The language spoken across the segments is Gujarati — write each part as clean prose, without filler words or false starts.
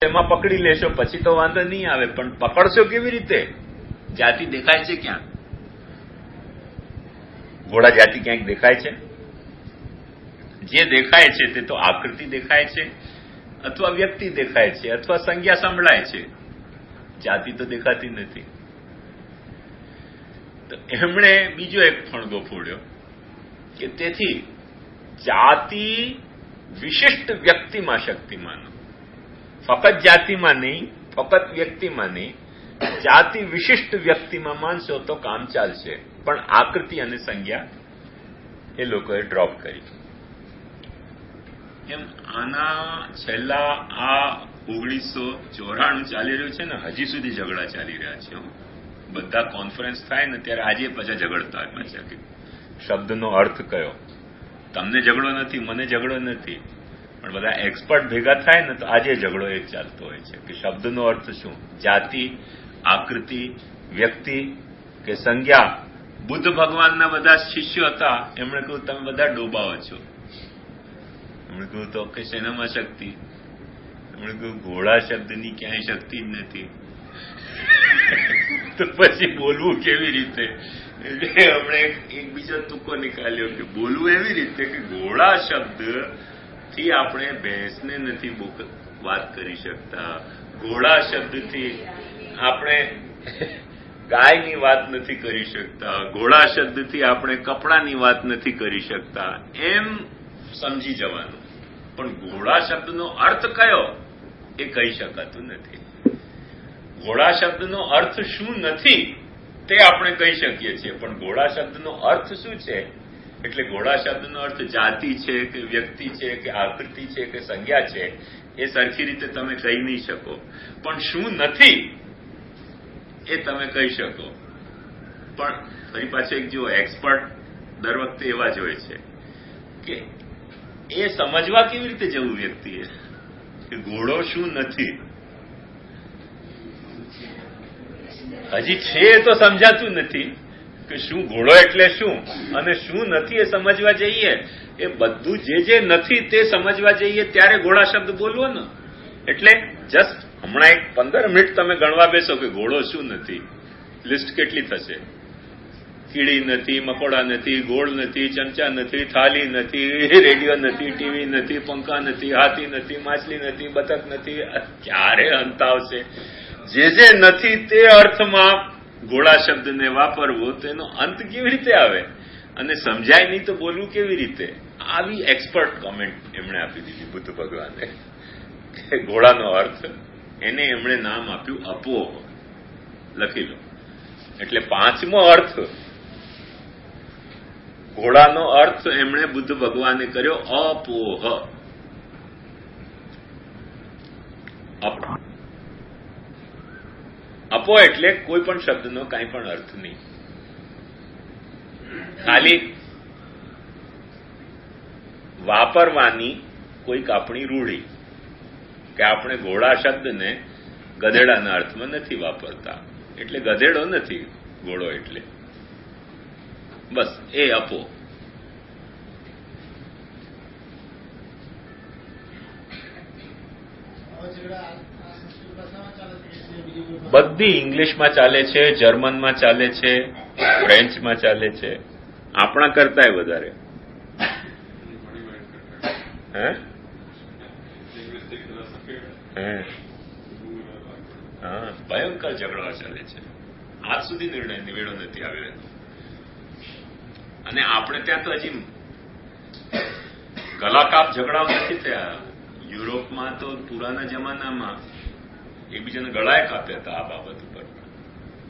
એમાં પકડી લેશો પછી તો વાંધો નહીં આવે, પણ પકડશો કેવી રીતે? જાતિ દેખાય છે ક્યાં? ઘોડા જાતિ ક્યાંક દેખાય છે? જે દેખાય છે તે તો આકૃતિ દેખાય છે, અથવા વ્યક્તિ દેખાય છે, અથવા સંજ્ઞા સંભળાય છે. જાતિ તો દેખાતી નથી. તો એમણે બીજો એક ફણગો ફોડ્યો કે તેથી જાતિ વિશિષ્ટ વ્યક્તિમાં શક્તિમાનો, ફક્ત જાતિમાં નહીં, ફક્ત વ્યક્તિમાં નહીં, જાતિ વિશિષ્ટ વ્યક્તિમાં માનશો તો કામ ચાલશે, પણ આકૃતિ અને સંજ્ઞા એ લોકોએ ડ્રોપ કરી. એમ આના છેલ્લા આ 1994 ચાલી રહ્યું છે ને, હજી સુધી ઝઘડા ચાલી રહ્યા છે. બધા કોન્ફરન્સ થાય ને ત્યારે આજે પાછા ઝઘડતા પાછા કે શબ્દનો અર્થ કયો. તમને ઝઘડો નથી, મને ઝઘડો નથી, પણ બધા એક્સપર્ટ ભેગા થાય ને તો આજે ઝઘડો એ ચાલતો હોય છે કે શબ્દનો અર્થ શું? જાતિ, આકૃતિ, વ્યક્તિ કે સંજ્ઞા. બુદ્ધ ભગવાનના બધા શિષ્યો હતા, એમણે કહ્યું તમે બધા ડોબાઓ છો. એમણે કહ્યું તો કે શેનામાં શક્તિ? એમણે કહ્યું ઘોડા શબ્દની ક્યાંય શક્તિ જ નથી. તો પછી બોલવું કેવી રીતે? હમણે એક બીજો તુક્કો નીકાળ્યો કે બોલવું એવી રીતે કે ઘોડા શબ્દ થી આપણે ભેંસને નથી વાત કરી શકતા, ઘોડા શબ્દથી આપણે ગાયની વાત નથી કરી શકતા, ઘોડા શબ્દથી આપણે કપડાની વાત નથી કરી શકતા, એમ સમજી જવાનું. પણ ઘોડા શબ્દનો અર્થ કયો એ કહી શકાતું નથી. ઘોડા શબ્દનો અર્થ શું નથી તે આપણે કહી શકીએ છીએ, પણ ઘોડા શબ્દનો અર્થ શું છે? એટલે ઘોડા શબ્દનો અર્થ જાતિ છે કે વ્યક્તિ છે કે આકૃતિ છે કે સંજ્ઞા છે એ સરખી રીતે તમે કહી નહીં શકો, પણ શું નથી એ તમે કહી શકો. પણ ફરી પાછું એક જો એક્સપર્ટ દર વખતે એવા જ હોય છે કે એ સમજવા કેવી રીતે જવું વ્યક્તિએ કે ઘોડો શું નથી? હજી છે તો સમજાતું નથી કે શું ઘોડો એટલે શું અને શું નથી એ સમજવા જઈએ. એ બધું જે નથી તે સમજવા જઈએ ત્યારે ઘોડા શબ્દ બોલવો ને. એટલે જસ્ટ હમણાં એક 15 મિનિટ તમે ગણવા બેસો કે ઘોડો શું નથી, લિસ્ટ કેટલી થશે? કીડી નથી, મકોડા નથી, ગોળ નથી, ચમચા નથી, થાળી નથી, રેડિયો નથી, ટીવી નથી, પંખા નથી, હાથી નથી, માછલી નથી, બતક નથી. ક્યારે અંત આવશે? જે નથી તે અર્થમાં ઘોડા શબ્દને વાપરવો તેનો અંત કેવી રીતે આવે? અને સમજાય નહીં તો બોલવું કેવી રીતે? આવી એક્સપર્ટ કોમેન્ટ એમણે આપી દીધી બુદ્ધ ભગવાને કે ઘોડાનો અર્થ એને એમણે નામ આપ્યું અપોહ. લખી લો. એટલે 5મો અર્થ ઘોડાનો અર્થ એમણે બુદ્ધ ભગવાને કર્યો અપોહ. અપો એટલે કોઈ પણ શબ્દનો કાંઈ પણ અર્થ નહીં, ખાલી વાપરવાની કોઈક આપણી રૂઢી કે આપણે ઘોડા શબ્દને ગધેડાના અર્થમાં નથી વાપરતા, એટલે ગધેડો નથી ઘોડો, એટલે બસ એ અપો. બધી ઇંગ્લિશમાં ચાલે છે, જર્મનમાં ચાલે છે, ફ્રેન્ચમાં ચાલે છે, આપણા કરતાય વધારે. હા, ભયંકર ઝઘડા ચાલે છે. આજ સુધી નિવેડો નથી આવ્યો. અને આપણે ત્યાં તો હજી ગલાકાપ ઝઘડાઓ નથી થયા. યુરોપમાં તો પુરાના જમાનામાં એકબીજાને ગળાએ કાપ્યા હતા આ બાબત ઉપર.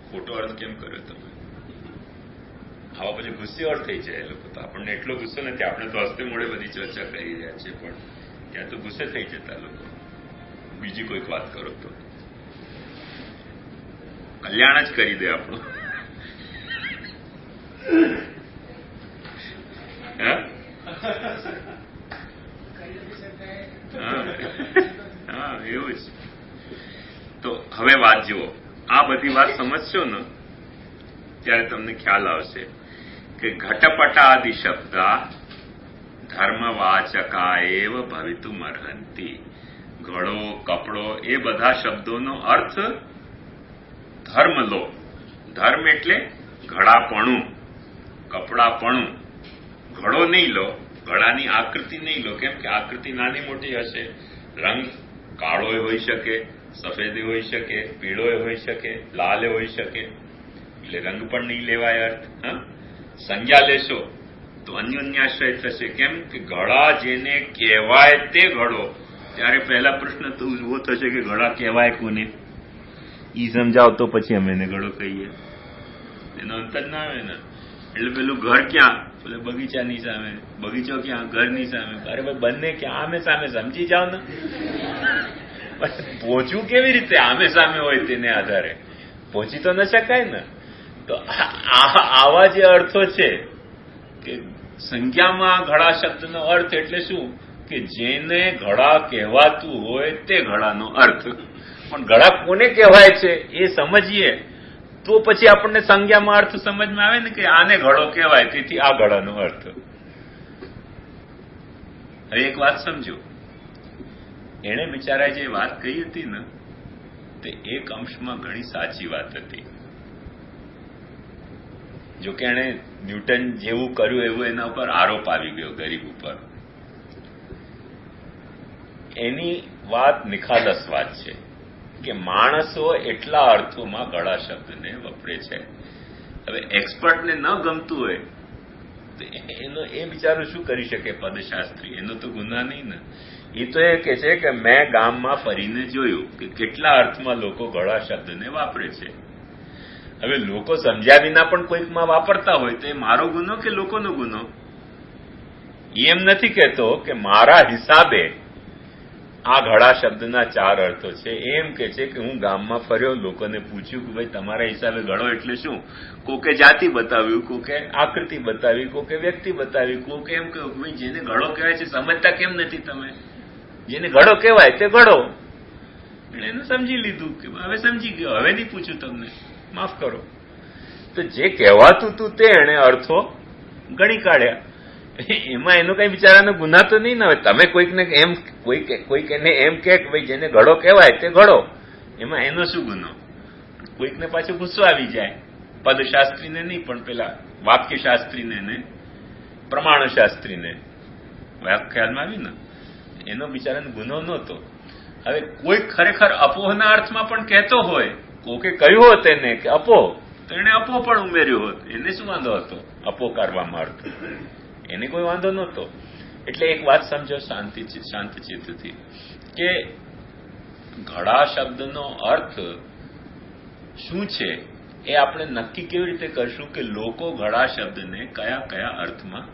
ખોટો અર્થ કેમ કર્યો તમે? આવા પછી ગુસ્સે અર્થ થઈ જાય એ લોકો તો. આપણને એટલો ગુસ્સો નથી, આપણે તો હસ્તે મોડે બધી ચર્ચા કરી રહ્યા છીએ, પણ ત્યાં તો ગુસ્સે થઈ જતા લોકો. બીજી કોઈક વાત કરો તો કલ્યાણ જ કરી દે આપણું. હા, એવું જ. તો હવે વાત જુઓ. આ બધી વાત સમજશો ને ત્યારે તમને ખ્યાલ આવશે કે ઘટપટાદિ શબ્દા ધર્મવાચકા એવ ભવિતુમ અર્હંતિ. ઘડો, કપડો એ બધા શબ્દોનો અર્થ ધર્મ લો. ધર્મ એટલે ઘડાપણું, કપડાપણું. ઘડો નહીં લો, ઘડાની આકૃતિ નહીં લો, કેમ કે આકૃતિ નાની મોટી હશે. રંગ કાળો હોઈ શકે, સફેદ હોઈ શકે, પીળો હોઈ શકે, લાલ હોઈ શકે, એટલે રંગ પણ નહીં લેવાય અર્થ. સંજ્ઞા લેશો તો અન્યોન્યાશ્રય થશે. કેમ કે ઘડા જેને કહેવાય તે ઘડો, ત્યારે પહેલા પ્રશ્ન તો ઉભો થશે કે ઘડા કહેવાય કોને? ઈ સમજાવ તો પછી અમે એને ઘડો કહીએ. એનો અંત જ ના આવે ને. એટલે પેલું ઘર ક્યાં? એટલે બગીચાની સામે. બગીચો ક્યાં? ઘરની સામે. અરે ભાઈ બંને ક્યાં? આમે સામે સમજી જાવ ને. પહોંચવું કેવી રીતે? આમે સામે હોય તેને આધારે પહોંચી તો ન શકાય ને. તો આવા જે અર્થો છે કે સંખ્યામાં ઘડા શબ્દનો અર્થ એટલે શું? કે જેને ઘડા કહેવાતું હોય તે ઘડાનો અર્થ. પણ ઘડા કોને કહેવાય છે એ સમજીએ તો પછી આપણને સંજ્ઞામાં અર્થ સમજમાં આવે ને કે આને ઘડો કહેવાય, તેથી આ ઘડાનો અર્થ. હવે એક વાત સમજો, એણે બિચારાએ જે વાત કહી હતી ને તે એક અંશમાં ઘણી સાચી વાત હતી. જોકે એણે ન્યૂટન જેવું કર્યું એવું એના ઉપર આરોપ આવી ગયો ગરીબ ઉપર. એની વાત નિખાલસ વાત છે કે માણસો એટલા અર્થોમાં ઘડા શબ્દને વપરે છે. હવે એક્સપર્ટને ન ગમતું હોય તો એનો એ બિચારો શું કરી શકે? પદશાસ્ત્રી, એનો તો ગુના નહીં ને. એ તો એ કે છે કે મેં ગામમાં ફરીને જોયું કે કેટલા અર્થમાં લોકો ઘડા શબ્દને વાપરે છે. હવે લોકો સમજ્યા વિના પણ કોઈકમાં વાપરતા હોય તો એ મારો ગુનો કે લોકોનો ગુનો? એમ નથી કહેતો કે મારા હિસાબે આ ઘડા શબ્દના 4 અર્થો છે. એમ કે છે કે હું ગામમાં ફર્યો, લોકોને પૂછ્યું કે ભાઈ તમારા હિસાબે ઘડો એટલે શું? કોકે જાતિ બતાવ્યું, કોકે આકૃતિ બતાવી, કોકે વ્યક્તિ બતાવી, કોકે એમ કહ્યું ભાઈ જેને ઘડો કહેવાય છે સમજતા કેમ નથી તમે? જેને ઘડો કહેવાય તે ઘડો. એટલે એને સમજી લીધું કે હવે સમજી ગયો, હવે નહીં પૂછું તમને, માફ કરો. તો જે કહેવાતું હતું તે એને અર્થો ગણી કાઢ્યા. એમાં એનો કઈ બિચારાનો ગુના તો નહીં ને. હવે તમે કોઈકને એમ કોઈક એને એમ કે ભાઈ જેને ઘડો કહેવાય તે ઘડો, એમાં એનો શું ગુનો? કોઈકને પાછો ગુસ્સો આવી જાય, પદશાસ્ત્રીને નહીં પણ પેલા વાક્યશાસ્ત્રીને ને પ્રમાણશાસ્ત્રીને. ખ્યાલમાં આવી ને? એનો બિચારાનો ગુનો નહોતો. હવે કોઈ ખરેખર અપોહના અર્થમાં પણ કહેતો હોય, કોકે કહ્યું હોત એને કે અપો, તો એને અપો પણ ઉમેર્યો હોત, એને શું વાંધો હતો અપો કરવામાં અર્થ? એને કોઈ વાંધો નહોતો. એટલે એક વાત સમજો શાંત ચિત્તથી કે ઘડા શબ્દનો અર્થ શું છે એ આપણે નક્કી કેવી રીતે કરશું કે લોકો ઘડા શબ્દને કયા કયા અર્થમાં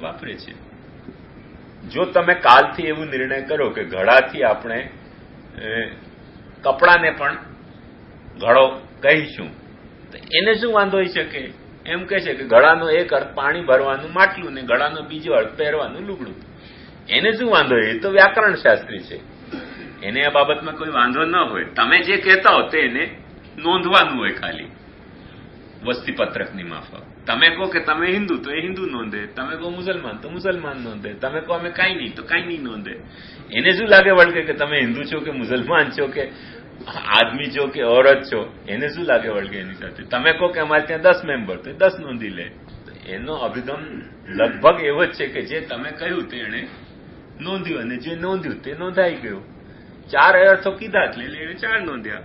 વાપરે છે? જો તમે કાલથી એવું નિર્ણય કરો કે ઘડાથી આપણે કપડાને પણ ઘડો કહીશું, તો એને શું વાંધો હોઈ શકે? એમ કહે છે કે ઘડાનો એક અર્થ પાણી ભરવાનું માટલું ને ઘડાનો બીજો અર્થ પહેરવાનું લુગડું. એને શું વાંધો? એ તો વ્યાકરણ શાસ્ત્રી છે, એને આ બાબતમાં કોઈ વાંધો ન હોય. તમે જે કહેતા હો તે એને નોંધવાનું હોય ખાલી વસ્તીપત્રકની માફક. તમે કહો કે તમે હિન્દુ તો એ હિન્દુ નોંધે, તમે કહો મુસલમાન તો મુસલમાન નોંધે, તમે કહો અમે કાંઈ નહીં તો કાંઈ નહીં નોંધે. એને શું લાગે વળગે કે તમે હિન્દુ છો કે મુસલમાન છો કે આદમી છો કે औरत છો? એને શું લાગે વળગે એની સાથે? તમે કહો કે અમારે ત્યાં 10 મેમ્બર તો 10 નોંધી લે. એનો અભિગમ લગભગ એવો જ છે કે જે તમે કહ્યું તે એને નોંધ્યું અને જે નોંધ્યું તે નોંધાઈ ગયું. 4 અર્થો કીધા એટલે એને 4 નોંધ્યા.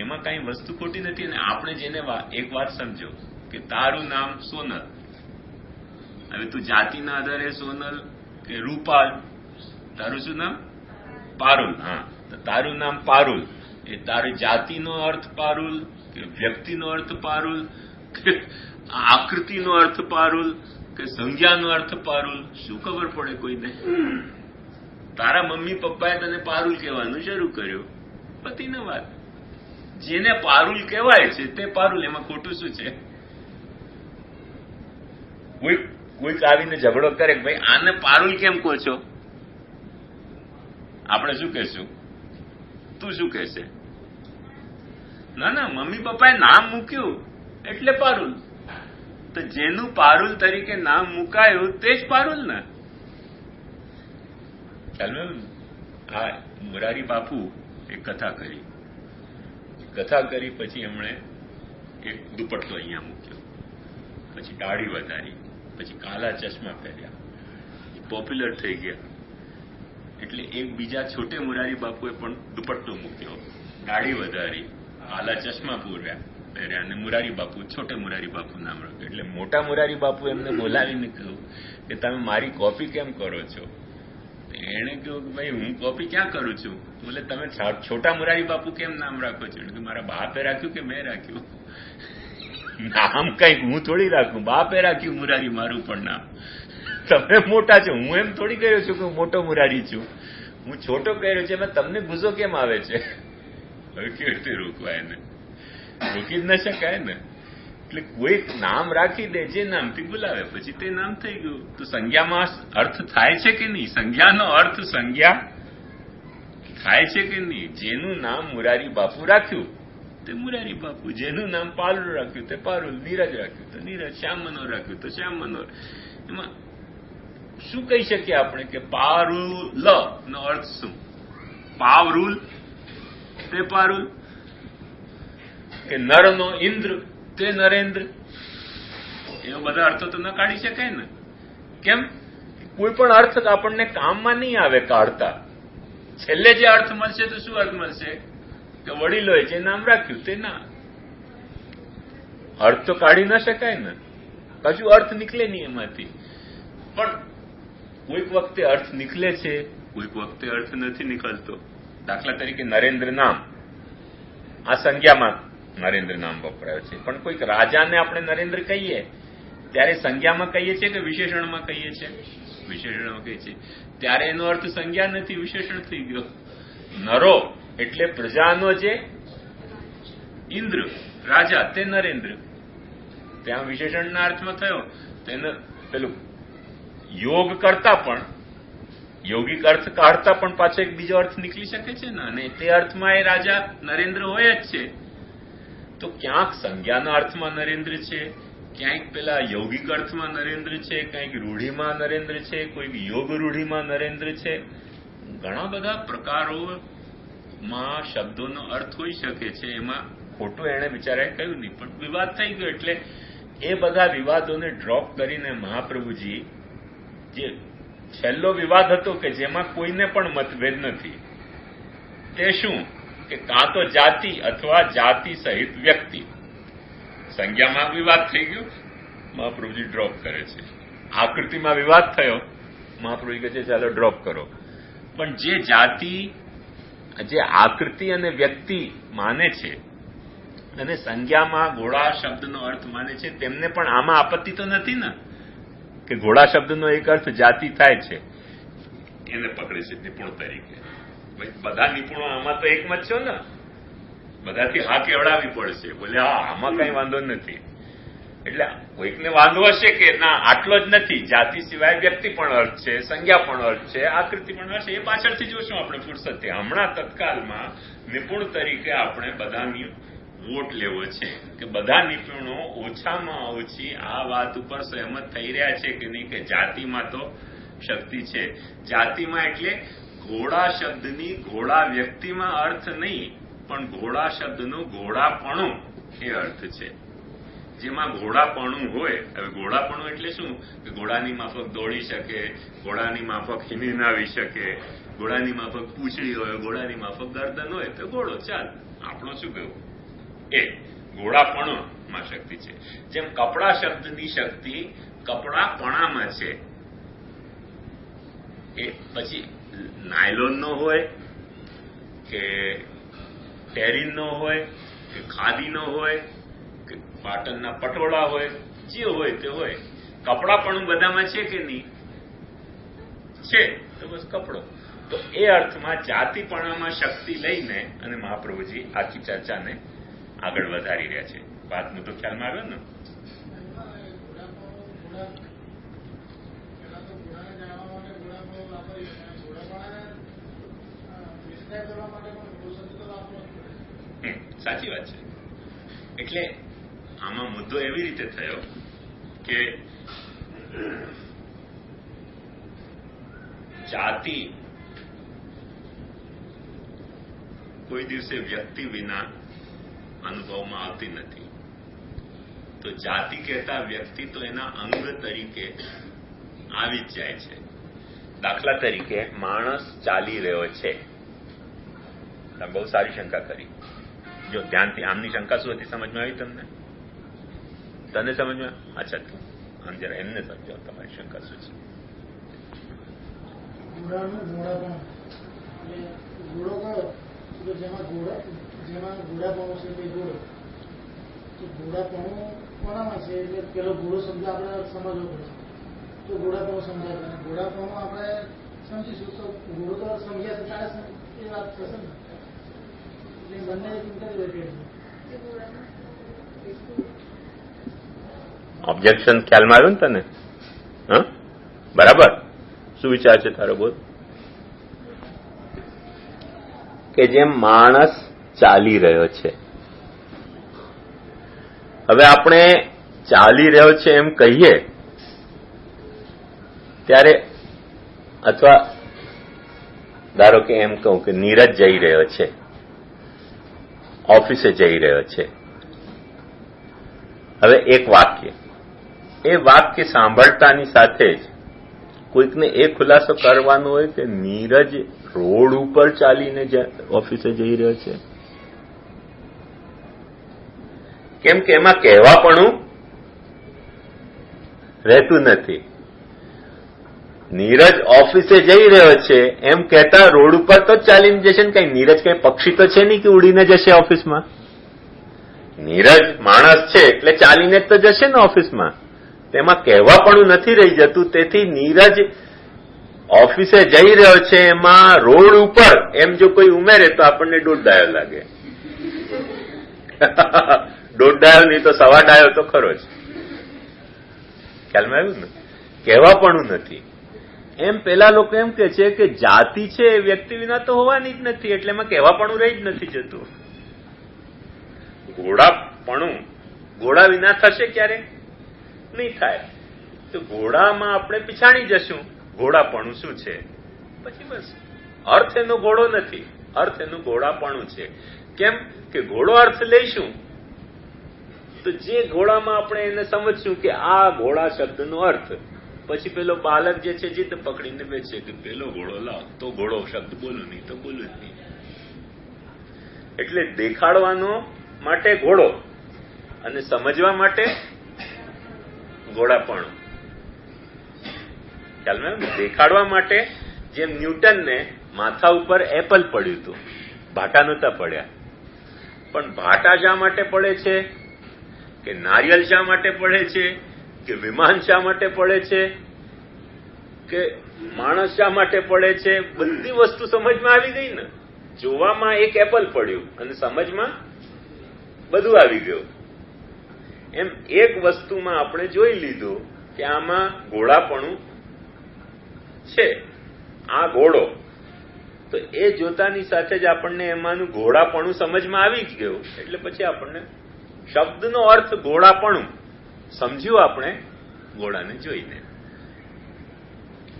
એમાં કઈ વસ્તુ ખોટી નથી. અને આપણે જેને એક વાત સમજો કે તારું નામ સોનલ, હવે તું જાતિના આધારે સોનલ કે રૂપાલ, તારું શું નામ? પારુલ. હા, તો તારું નામ પારુલ, એ તારી જાતિનો અર્થ પારુલ કે વ્યક્તિનો અર્થ પારુલ કે આકૃતિનો અર્થ પારુલ કે સંજ્ઞાનો અર્થ પારુલ? શું ખબર પડે કોઈને? તારા મમ્મી પપ્પાએ તને પારુલ કહેવાનું શરૂ કર્યું, પતિનો વાત. જેને પારુલ કહેવાય છે તે પારુલ, એમાં ખોટું શું છે? કોઈક આવીને ઝઘડો કરે કે ભાઈ આને પારુલ કેમ કહો છો? આપણે શું કહેશું? તું શું કહેશે? ના ના, મમ્મી પપ્પાએ નામ મૂક્યું એટલે પારુલ. તો જેનું પારુલ તરીકે નામ મુકાયું તે જ પારુલ ને. હા, મોરારી બાપુ એક કથા કરી પછી એમણે એક દુપટ્ટો અહીંયા મૂક્યો, પછી દાઢી વધારી, પછી કાલા ચશ્મા પહેર્યા, પોપ્યુલર થઈ ગયા. એટલે એક બીજા છોટે મોરારી બાપુએ પણ દુપટ્ટો મૂક્યો, દાઢી વધારી, કાલા ચશ્મા પહેર્યા અને મોરારી બાપુ છોટે મોરારી બાપુ નામ રાખ્યું. એટલે મોટા મોરારી બાપુ એમને બોલાવીને કહ્યું કે તમે મારી કોપી કેમ કરો છો? એને કહ્યું કે ભાઈ હું કોપી ક્યાં કરું છું? બોલે તમે છોટા મોરારી બાપુ કેમ નામ રાખો છો? એટલે મારા બાપે રાખ્યું કે મેં રાખ્યું? નામ કઈક હું થોડી રાખું, બાપે રાખ્યું મોરારી મારું પણ નામ. તમે મોટા છો, હું એમ થોડી કહ્યો છું કે હું મોટો મોરારી છું, હું છોટો કહ્યો છે. તમને ગુસ્સો કેમ આવે છે? હવે કેવી રીતે રોકવા? એને રોકી જ ન શકાય ને. એટલે કોઈક નામ રાખી દે, જે નામથી બોલાવે, પછી તે નામ થઈ ગયું. તો સંજ્ઞામાં અર્થ થાય છે કે નહીં? સંજ્ઞાનો અર્થ સંજ્ઞા થાય છે કે નહીં? જેનું નામ મોરારી બાપુ રાખ્યું તે મોરારી બાપુ, જેનું નામ પારુલ રાખ્યું તે પારુલ, નીરજ રાખ્યું તો નીરજ, શ્યામ મનોહર રાખ્યું તો શ્યામ મનોહર. એમાં શું કહી શકીએ આપણે કે પારુલ નો અર્થ શું? પાવરુલ તે પારુલ, કે નરનો ઇન્દ્ર તે નરેન્દ્ર, એવા બધા અર્થો તો ન કાઢી શકાય ને. કેમ? કોઈ પણ અર્થ આપણને કામમાં નહીં આવે કાઢતા. છેલ્લે જે અર્થ મળશે તો શું અર્થ મળશે? કે વડીલોએ જે નામ રાખ્યું તે ના. અર્થ તો કાઢી ન શકાય ને, કશું અર્થ નીકળે નહીં એમાંથી. પણ કોઈક વખતે અર્થ નીકળે છે, કોઈક વખતે અર્થ નથી નીકળતો. દાખલા તરીકે નરેન્દ્ર નામ, આ સંજ્ઞામાં નરેન્દ્ર નામ વપરાય છે. પણ કોઈક રાજાને આપણે નરેન્દ્ર કહીએ ત્યારે સંજ્ઞામાં કહીએ છીએ કે વિશેષણમાં કહીએ છીએ? વિશેષણમાં કહીએ છીએ. ત્યારે એનો અર્થ સંજ્ઞા નથી, વિશેષણ થઈ ગયો. નરો એટલે પ્રજાનો જે ઇન્દ્ર રાજા તે નરેન્દ્ર, ત્યાં વિશેષણના અર્થમાં થયો. તેને પેલું યોગ કરતા પણ, યોગિક અર્થ કાઢતા પણ પાછો એક બીજો અર્થ નીકળી શકે છે ને, અને તે અર્થમાં એ રાજા નરેન્દ્ર હોય જ છે. તો ક્યાંક સંજ્ઞાના અર્થમાં નરેન્દ્ર છે, ક્યાંક પેલા યોગિક અર્થમાં નરેન્દ્ર છે, ક્યાંક રૂઢિમાં નરેન્દ્ર છે, કોઈક યોગ રૂઢિમાં નરેન્દ્ર છે. ઘણા બધા પ્રકારોમાં શબ્દોનો અર્થ હોઈ શકે છે. એમાં ખોટું એને બિચારાએ કહ્યું નહીં, પણ વિવાદ થઈ ગયો. એટલે એ બધા વિવાદોને ડ્રોપ કરીને મહાપ્રભુજી, જે છેલ્લો વિવાદ હતો કે જેમાં કોઈને પણ મતભેદ નથી, તે શું કે કાં તો જાતિ અથવા જાતિ સહિત વ્યક્તિ. સંજ્ઞામાં વિવાદ થઈ ગયો, મહાપ્રભુજી ડ્રોપ કરે છે. આકૃતિમાં વિવાદ થયો, મહાપ્રભુજી કહે છે ચાલો ડ્રોપ કરો. પણ જે જાતિ, જે આકૃતિ અને વ્યક્તિ માને છે અને સંજ્ઞામાં ઘોડા શબ્દનો અર્થ માને છે, તેમને પણ આમાં આપત્તિ તો નથી ને કે ઘોડા શબ્દનો એક અર્થ જાતિ થાય છે. એને પકડે છે નિપુણ તરીકે. બધા નિપુણો આમાં તો એકમત છો ને, બધાથી હા કેવડાવી પડશે. બોલે હા આમાં કઈ વાંધો નથી. એટલે કોઈકને વાંધો હશે કે ના આટલો જ નથી, જાતિ સિવાય વ્યક્તિ પણ અર્થ છે, સંજ્ઞા પણ અર્થ છે, આકૃતિ પણ અર્થ છે. એ પાછળથી જોશું આપણે ફુરસતે. હમણાં તત્કાલમાં નિપુણ તરીકે આપણે બધાની વોટ લેવો છે કે બધા નિપુણો ઓછામાં ઓછી આ વાત ઉપર સહેમત થઈ રહ્યા છે કે નહીં કે જાતિમાં તો શક્તિ છે. જાતિમાં એટલે ઘોડા શબ્દની ઘોડા વ્યક્તિમાં અર્થ નહીં, પણ ઘોડા શબ્દનું ઘોડાપણું એ અર્થ છે. જેમાં ઘોડાપણું હોય. હવે ઘોડાપણું એટલે શું કે ઘોડાની માફક દોડી શકે, ઘોડાની માફક હિમીન આવી શકે, ઘોડાની માફક પૂંછડી હોય, ઘોડાની માફક ગરદન હોય તો ઘોડો ચાલ. આપણો શું કહેવું? એ ઘોડાપણુંમાં શક્તિ છે. જેમ કપડા શબ્દની શક્તિ કપડાપણામાં છે. એ પછી નાયલોનનો હોય કે ટેરીનનો હોય કે ખાદીનો હોય કે પાટણના પટોળા હોય, જે હોય તે હોય. કપડાપણું બધામાં છે કે નહીં? છે તો બસ કપડો. તો એ અર્થમાં જાતિપણામાં શક્તિ લઈને અને મહાપ્રભુજી આખી ચર્ચાને આગળ વધારી રહ્યા છે. વાતનો તો ખ્યાલમાં આવ્યો ને? સાચી વાત છે. એટલે આમાં મુદ્દો એવી રીતે થયો કે જાતિ કોઈ દિવસે વ્યક્તિ વિના અનુભવમાં આવતી નથી. તો જાતિ કહેતા વ્યક્તિ તો એના અંગ તરીકે આવી જ જાય છે. દાખલા તરીકે માણસ ચાલી રહ્યો છે. તમે બહુ સારી શંકા કરી. જો ધ્યાનથી આમની શંકા શું હતી સમજમાં આવી તમને? તને સમજમાં? અચ્છા, આમ જરા એમને સમજાવો તમારી શંકા શું છે. જેમાં ઘોડાપણું છે તે ઘોડો તો ઘોડાપણું કોનામાં છે એટલે પેલો ઘોડો શબ્દ આપણે સમજવો પડશે. તો ઘોડાપણું સમજાય અને ઘોડાપણું આપણે સમજીશું તો ઘોડો તો સમજ્યા તો તારે એ વાત થશે ને. એટલે બંને ઇન્ટરવ્યુ. ઓબ્જેક્શન ખ્યાલમાં આવ્યું ને તને? હા, બરાબર. શું વિચાર છે તારો? બોલ. કે જેમ માણસ ચાલી રહ્યો છે, હવે આપણે ચાલી રહ્યો છે એમ કહીએ ત્યારે, અથવા ધારો કે એમ કહું કે નીરજ જઈ રહ્યો છે, ઓફિસે જઈ રહ્યો છે. હવે એક વાક્ય, એ વાક્ય સાંભળતાની સાથે જ કોઈકને એ ખુલાસો કરવાનો હોય કે નીરજ રોડ ઉપર ચાલીને ઓફિસે જઈ રહ્યો છે. કેમ કે એમાં કહેવાપણું રહેતું નથી. નીરજ ઓફિસે જઈ રહ્યો છે એમ કહેતા રોડ ઉપર તો ચાલીને જશે ને. કઈ નીરજ કઈ પક્ષી તો છે નહીં કે ઉડીને જશે ઓફિસમાં. નીરજ માણસ છે એટલે ચાલીને જ તો જશે ને ઓફિસમાં. તેમાં કહેવાપણું નથી રહી જતું. તેથી નીરજ ઓફિસે જઈ રહ્યો છે એમાં રોડ ઉપર એમ જો કોઈ ઉમેરે તો આપણને દોઢ ડાયો લાગે. દોઢ ડાયો નહીં તો સવા ડાયો તો ખરો જ. ખ્યાલમાં આવ્યું ને? કહેવાપણું નથી. એમ પેલા લોકો એમ કે છે કે જાતિ છે એ વ્યક્તિ વિના તો હોવાની જ નથી, એટલે એમાં કહેવાપણું રહી જ નથી જતું. ઘોડાપણું ઘોડા વિના થશે ક્યારે? નહીં થાય. તો ઘોડામાં આપણે પીછાણી જશું. ઘોડાપણું શું છે? પછી બસ અર્થ એનો ઘોડો નથી, અર્થ એનું ઘોડાપણું છે. કેમ કે ઘોડો અર્થ લઈશું તો જે ઘોડામાં આપણે એને સમજશું કે આ ઘોડા શબ્દનો અર્થ, પછી પેલો બાલક જે છે જીદ પકડીને બેસે કે પેલો ઘોડો લાવ, તો ઘોડો શબ્દ બોલું નહીં તો બોલું જ નહીં. એટલે દેખાડવાનો માટે ઘોડો અને સમજવા માટે ઘોડાપણું. ખ્યાલમાં? દેખાડવા માટે જેમ ન્યૂટનને માથા ઉપર એપલ પડ્યું હતું, ભાટા નહોતા પડ્યા. પણ ભાટા શા માટે પડે છે, કે નારિયેલ શા માટે પડે છે, કે વિમાન શા માટે પડે છે, કે માણસ શા માટે પડે છે? બધી વસ્તુ સમજમાં આવી ગઈ ને. જોવામાં એક એપલ પડ્યું અને સમજમાં બધું આવી ગયું. એમ એક વસ્તુમાં આપણે જોઈ લીધું કે આમાં ઘોડાપણું છે, આ ઘોડો. તો એ જોતાની સાથે જ આપણને એમાંનું ઘોડાપણું સમજમાં આવી જ ગયું. એટલે પછી આપણને શબ્દનો અર્થ ઘોડાપણું સમજ્યું આપણે ઘોડાને જોઈને.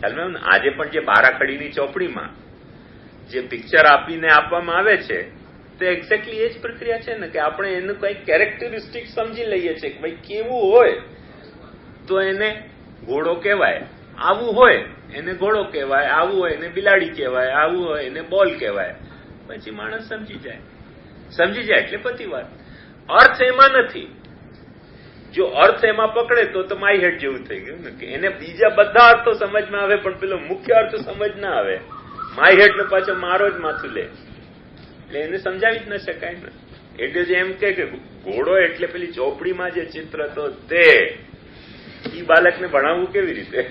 ખ્યાલ આજે પણ જે બારાખડીની ચોપડીમાં જે પિક્ચર આપીને આપવામાં આવે છે તો એક્ઝેક્ટલી એ જ પ્રક્રિયા છે ને, કે આપણે એનું કઈ કેરેક્ટરિસ્ટિક સમજી લઈએ છીએ કે ભાઈ કેવું હોય તો એને ઘોડો કહેવાય, આવું હોય એને ઘોડો કહેવાય, આવું હોય એને બિલાડી કહેવાય, આવું હોય એને બોલ કહેવાય. પછી માણસ સમજી જાય એટલે પતી વાત. અર્થ એમાં નથી. જો અર્થ એમાં પકડે તો માય હેડ જેવું થઈ ગયું ને, કે એને બીજા બધા અર્થો સમજમાં આવે પણ પેલો મુખ્ય અર્થ સમજ ના આવે. માય હેડ ને પાછો મારો જ માથું લે એટલે એને સમજાવી જ ન શકાય ને. એટલે જે એમ કે ઘોડો એટલે પેલી ચોપડીમાં જે ચિત્ર તો તે ઈ બાળકને ભણાવવું કેવી રીતે?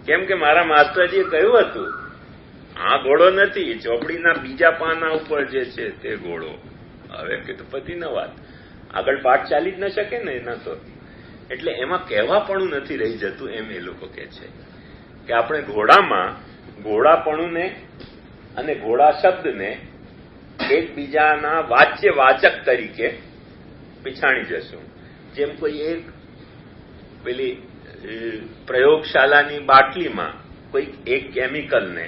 કેમ કે મારા માસ્ટરજીએ કહ્યું હતું આ ઘોડો નથી, ચોપડીના બીજા પાના ઉપર જે છે તે ઘોડો. હવે કે તો પતિ ન વાત, આગળ પાઠ ચાલી જ ન શકે ને એના તો. એટલે એમાં કહેવાપણું નથી રહી જતું. એમ એ લોકો કે છે કે આપણે ઘોડામાં ઘોડાપણુંને અને ઘોડા શબ્દને એકબીજાના વાચ્ય તરીકે પીછાણી જશું. જેમ કોઈ એક પેલી પ્રયોગશાળાની બાટલીમાં કોઈ એક કેમિકલને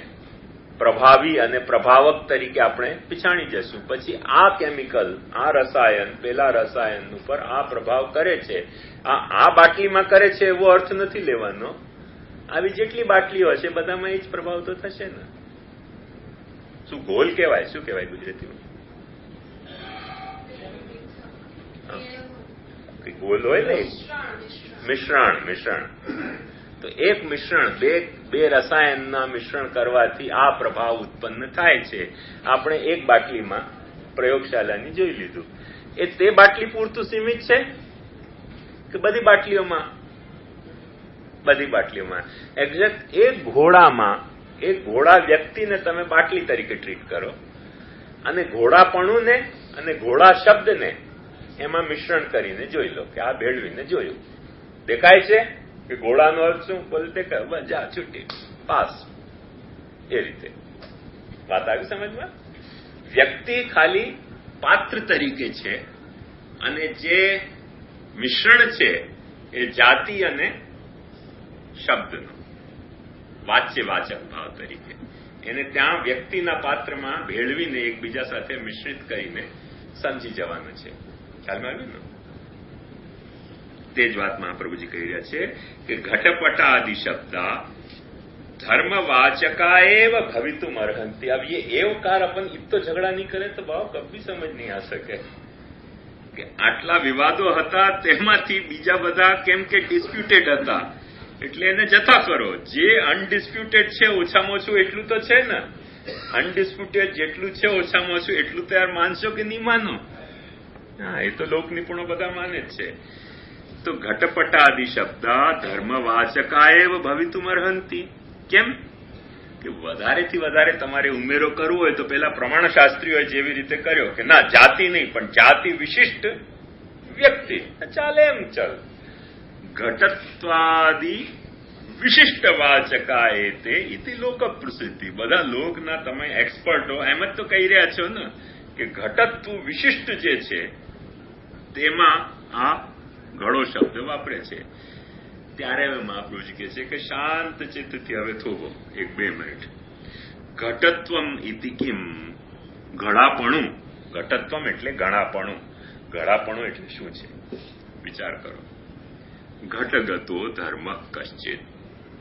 પ્રભાવી અને પ્રભાવક તરીકે આપણે પીછાણી જશું. પછી આ કેમિકલ, આ રસાયણ પેલા રસાયણ ઉપર આ પ્રભાવ કરે છે, આ બાટલીમાં કરે છે એવો અર્થ નથી લેવાનો. આવી જેટલી બાટલીઓ હશે બધામાં એ જ પ્રભાવ તો થશે ને. શું ગોલ કહેવાય? શું કહેવાય ગુજરાતીમાં? ગોલ હોય ને, મિશ્રણ. તો એક મિશ્રણ, બે રસાયણના મિશ્રણ કરવાથી આ પ્રભાવ ઉત્પન્ન થાય છે. આપણે એક બાટલીમાં પ્રયોગશાળાની જોઈ લીધું. એ તે બાટલી પૂરતું સીમિત છે કે બધી બાટલીઓમાં? બધી બાટલીઓમાં. એક્ઝેક્ટ એક ઘોડા વ્યક્તિને તમે બાટલી તરીકે ટ્રીટ કરો અને ઘોડાપણુંને અને ઘોડા શબ્દને એમાં મિશ્રણ કરીને જોઈ લો કે આ ભેળવીને જોયું. દેખાય છે કે ઘોડાનો અર્થ શું? બોલતે જા છૂટી પાસ. એ રીતે વાત આવી સમજમાં? વ્યક્તિ ખાલી પાત્ર તરીકે છે અને જે મિશ્રણ છે એ જાતિ અને શબ્દનો વાચ્ય ભાવ તરીકે એને ત્યાં વ્યક્તિના પાત્રમાં ભેળવીને એકબીજા સાથે મિશ્રિત કરીને સમજી જવાનું છે. ખ્યાલમાં આવ્યું ને? તે જ વાત મહાપ્રભુજી કહી રહ્યા છે કે ઘટપટાદિ શબ્દા धर्मवाचका एव भवितुम अर्हन्ति। अब ये एवकार अपन इतो झगड़ा नहीं करे तो भाव कभी समझ नहीं आ सके કે આટલા વિવાદો હતા તેમાંથી બીજા બધા કેમ કે ડિસ્પ્યુટેડ હતા એટલે એને જતા કરો. જે અનડિસ્પ્યુટેડ છે ઓછામાં ઓછું એટલું તો છે ને, અનડિસ્પ્યુટેડ જેટલું છે ઓછામાં ઓછું એટલું તો યાર માનશો કે નહીં માનો? હા, એ તો લોક નિપુણો બધા માને જ છે. તો ઘટપટાદિ શબ્દ ધર્મવાચકા એવ ભવિતુમ અર્હન્તિ. કેમ કે વધારેથી વધારે તમારે ઉમેરો કરવો હોય તો પેલા પ્રમાણશાસ્ત્રીઓએ જેવી રીતે કર્યો કે ના જાતિ નહીં પણ જાતિ વિશિષ્ટ વ્યક્તિ ચાલે એમ ચાલ. ઘટત્વાદિ વિશિષ્ટ વાચકા એ તે ઇતિ લોક પ્રસિદ્ધિ. બધા લોકના તમે એક્સપર્ટો એમ જ તો કહી રહ્યા છો ને કે ઘટત્વ વિશિષ્ટ જે છે તેમાં આ ઘણો શબ્દ વાપરે છે. ત્યારે હવે મહાપ્રભુજી કહે છે કે શાંત ચિત્તથી હવે થોભો 1-2 મિનિટ. ઘટત્વમ ઇતિ કિમ. ઘડાપણું. ઘટત્વમ એટલે ઘણાપણું. ઘડાપણું એટલે શું છે વિચાર કરો. ઘટગતો ધર્મ કશ્ચિત.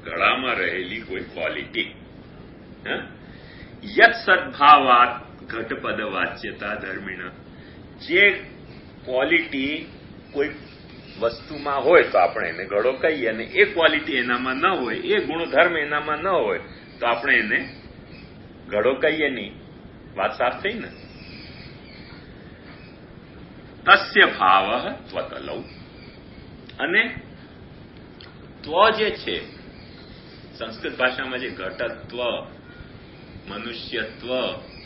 ઘડામાં રહેલી કોઈ ક્વોલિટી. યત સદભાવાત ઘટપદ વાચ્યતા ધર્મિણ. જે ક્વોલિટી કોઈ વસ્તુમાં હોય તો આપણે એને ઘડો કહીએ અને એ ક્વોલિટી એનામાં ન હોય, એ ગુણધર્મ એનામાં ન હોય તો આપણે એને ઘડો કહીએ નહીં. વાત સાફ થઈ ને? તસ્ય ભાવ ત્વતલૌ. અને ત્વ જે છે સંસ્કૃત ભાષામાં જે ઘટત્વ, મનુષ્યત્વ,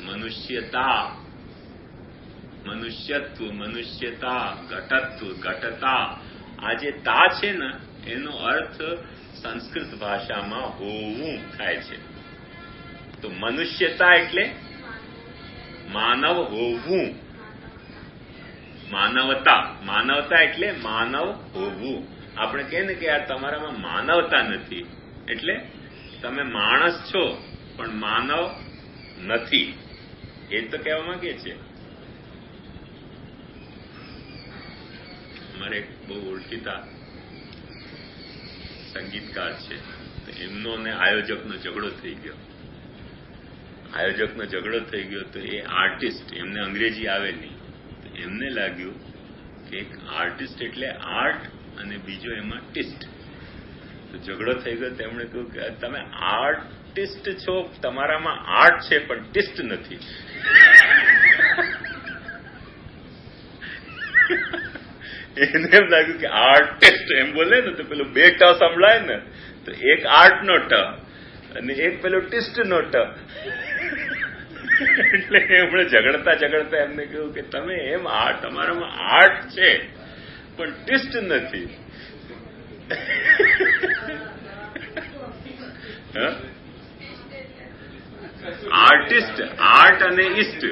મનુષ્યતા, મનુષ્યત્વ, મનુષ્યતા, ઘટત્વ, ઘટતા, આ જે તા છે ને એનો અર્થ સંસ્કૃત ભાષામાં હોવું થાય છે. તો મનુષ્યતા એટલે માનવ હોવું. માનવતા, માનવતા એટલે માનવ હોવું. આપણે કહે ને કે યાર તમારામાં માનવતા નથી એટલે તમે માણસ છો પણ માનવ નથી, એ તો કહેવા માંગે છે. અમારે એક બહુ ઓળખીતા સંગીતકાર છે, તો એમનો અને આયોજકનો ઝઘડો થઈ ગયો. આયોજકનો ઝઘડો થઈ ગયો તો એ આર્ટિસ્ટ, એમને અંગ્રેજી આવે નહીં, તો એમને લાગ્યું કે એક આર્ટિસ્ટ એટલે આર્ટ અને બીજો એમાં ટિસ્ટ. તો ઝઘડો થઈ ગયો. તેમણે કહ્યું કે તમે આર્ટિસ્ટ છો, તમારામાં આર્ટ છે પણ ટિસ્ટ નથી. એને એમ લાગ્યું કે આર્ટિસ્ટ એમ બોલે ને તો પેલો 2 ટ સંભળાય ને, તો એક આર્ટ નો ટ અને એક પેલો ટિસ્ટ નો ટ. એટલે એમણે ઝઘડતા એમને કહ્યું કે તમે એમ તમારામાં આર્ટ છે પણ ટિસ્ટ નથી. આર્ટિસ્ટ, આર્ટ અને ઈસ્ટ.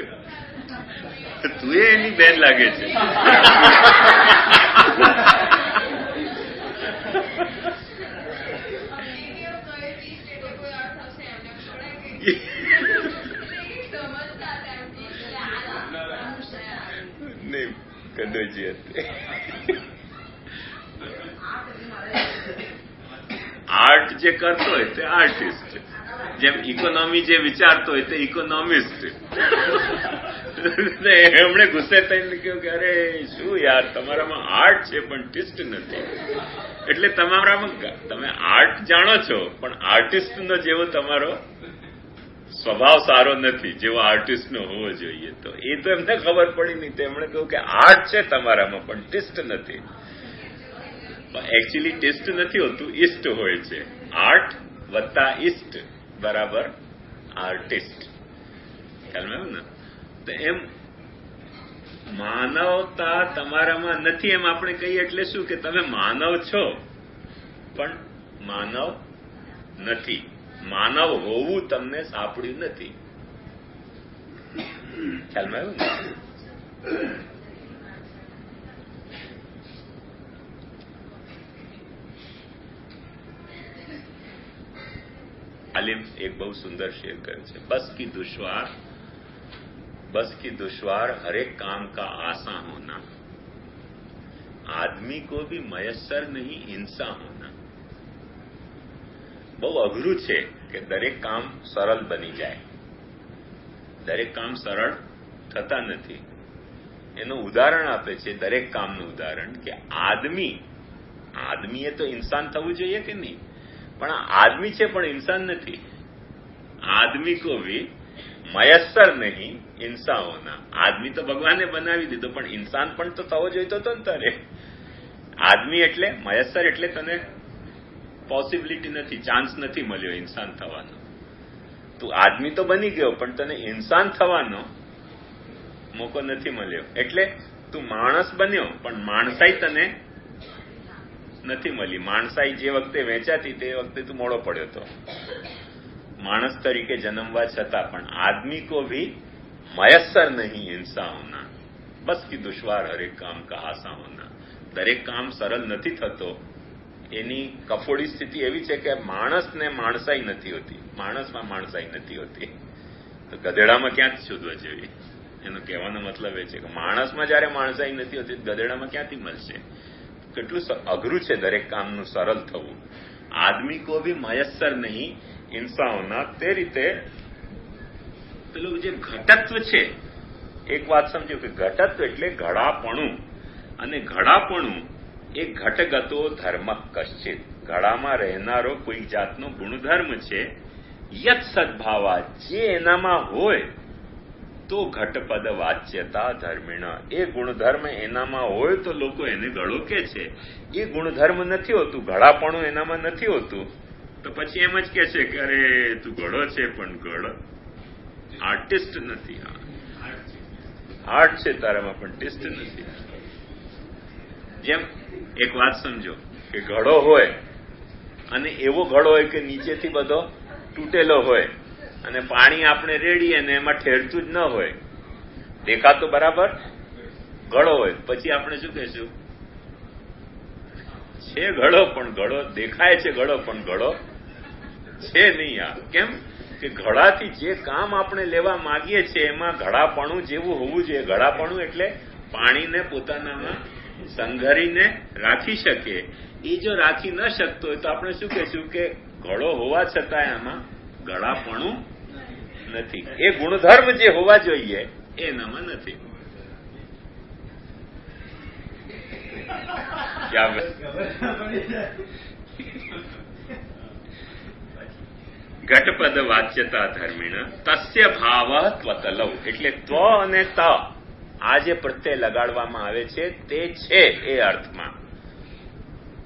તું એની બેન લાગે છે. કદોજિયત. આર્ટ જે કરતો હોય તે આર્ટિસ્ટ, જેમ ઇકોનોમી જે વિચારતો હોય તે ઇકોનોમિસ્ટ. એમણે ગુસ્સે થઈને કહ્યું કે અરે શું યાર, તમારામાં આર્ટ છે પણ ટિસ્ટ નથી. એટલે તમારામાં તમે આર્ટ જાણો છો પણ આર્ટિસ્ટનો જેવો તમારો સ્વભાવ સારો નથી જેવો આર્ટિસ્ટનો હોવો જોઈએ. તો એ તો એમને ખબર પડી નહીં. તેમણે કહ્યું કે આર્ટ છે તમારામાં પણ ટિસ્ટ નથી. એકચ્યુઅલી ટેસ્ટ નથી હોતું, ઈસ્ટ હોય છે. આર્ટ વત્તા ઈસ્ટ બરાબર આર્ટિસ્ટ. ખ્યાલ ને? તો એમ માનવતા તમારામાં નથી એમ આપણે કહીએ એટલે શું કે તમે માનવ છો પણ માનવ નથી. માનવ હોવું તમને સાંપડ્યું નથી. ખ્યાલમાં આવ્યું ને? आलिम एक बहुत सुंदर शेर करे છે, बस की दुश्वार हर एक काम का आसान होना, आदमी को भी मयस्सर नहीं इंसान होना. બહુ અઘરું છે કે દરેક કામ સરળ બની જાય. દરેક કામ સરળ થતા નથી. એનું ઉદાહરણ આપે છે, દરેક કામનું ઉદાહરણ કે આદમીએ તો ઇન્સાન થવું જોઈએ કે નહીં, પણ આદમી છે પણ ઇન્સાન નથી. આદમી કો ભી મયસ્સર નહીં ઇન્સાન હોના. આદમી તો ભગવાને બનાવી દીધો પણ ઇન્સાન પણ તો થવો જોઈતો હતો ને તારે. આદમી એટલે મયસ્સર એટલે તને પોસિબિલિટી નથી, ચાન્સ નથી મળ્યો ઇન્સાન થવાનો. તું આદમી તો બની ગયો પણ તને ઇન્સાન થવાનો મોકો નથી મળ્યો. એટલે તું માણસ બન્યો પણ માણસાઈ તને નથી મળી. માણસાઈ જે વખતે વેચાતી તે વખતે તું મોડો પડ્યો હતો. માણસ તરીકે જન્મવા છતાં પણ આદમી કો ભી મયસ્સર નહીં ઇન્સાન હોના, બસ કી દુશ્વાર હરેક કામ કા આસાન હોના. દરેક કામ સરળ નથી થતો. એની કફોડી સ્થિતિ એવી છે કે માણસને માણસાઈ નથી હોતી, માણસમાં માણસાઈ નથી હોતી. તો ગધેડામાં ક્યાંથી શોધવા જેવી? એનો કહેવાનો મતલબ એ છે કે માણસમાં જયારે માણસાઈ નથી હોતી ગધેડામાં ક્યાંથી મળશે? કેટલું અઘરું છે દરેક કામનું સરળ થવું. આદમી કો ભી મયસ્સર નહીં ઇન્સાન હોના. તે રીતે પેલું જે ઘટત્વ છે, એક વાત સમજો કે ઘટત્વ એટલે ઘડાપણું, અને ઘડાપણું એ ઘટગતો ધર્મ કશ્ચિત. ઘડામાં રહેનારો કોઈ જાતનો ગુણધર્મ છે. યત સદભાવા, જે એનામાં હોય તો ઘટપદ વાચ્યતા ધર્મિણ. એ ગુણધર્મ એનામાં હોય તો લોકો એને ઘડો કે છે. એ ગુણધર્મ નથી હોતું, ઘડાપણું એનામાં નથી હોતું, તો પછી એમ જ કે છે કે અરે તું ઘડો છે પણ ઘડો આર્ટિસ્ટ નથી. આર્ટ છે તારામાં પણ ટેસ્ટ નથી. જેમ એક વાત સમજો કે ઘડો હોય અને એવો ઘડો હોય કે નીચેથી બધો તૂટેલો હોય અને પાણી આપણે રેડીએ અને એમાં ઠેરતું જ ન હોય, દેખાતો બરાબર ઘડો હોય, પછી આપણે શું કહેશું? છે ઘડો પણ ઘડો દેખાય છે, ઘડો પણ ઘડો છે નહીં. આ કેમ કે ઘડાથી જે કામ આપણે લેવા માંગીએ છીએ એમાં ઘડાપણું જેવું હોવું જોઈએ. ઘડાપણું એટલે પાણીને પોતાનામાં સંઘરીને રાખી શકે. એ જો રાખી ન શકતો હોય તો આપણે શું કહેશું કે ઘડો હોવા છતાં એમાં ઘડાપણું નથી. એ ગુણધર્મ જે હોવા જોઈએ એનામાં નથી. ઘટપદ વાચ્યતા ધર્મિણ તસ્ય ભાવ ત્વતલવ. એટલે ત્વ અને ત આ જે પ્રત્યય લગાડવામાં આવે છે તે છે એ અર્થમાં.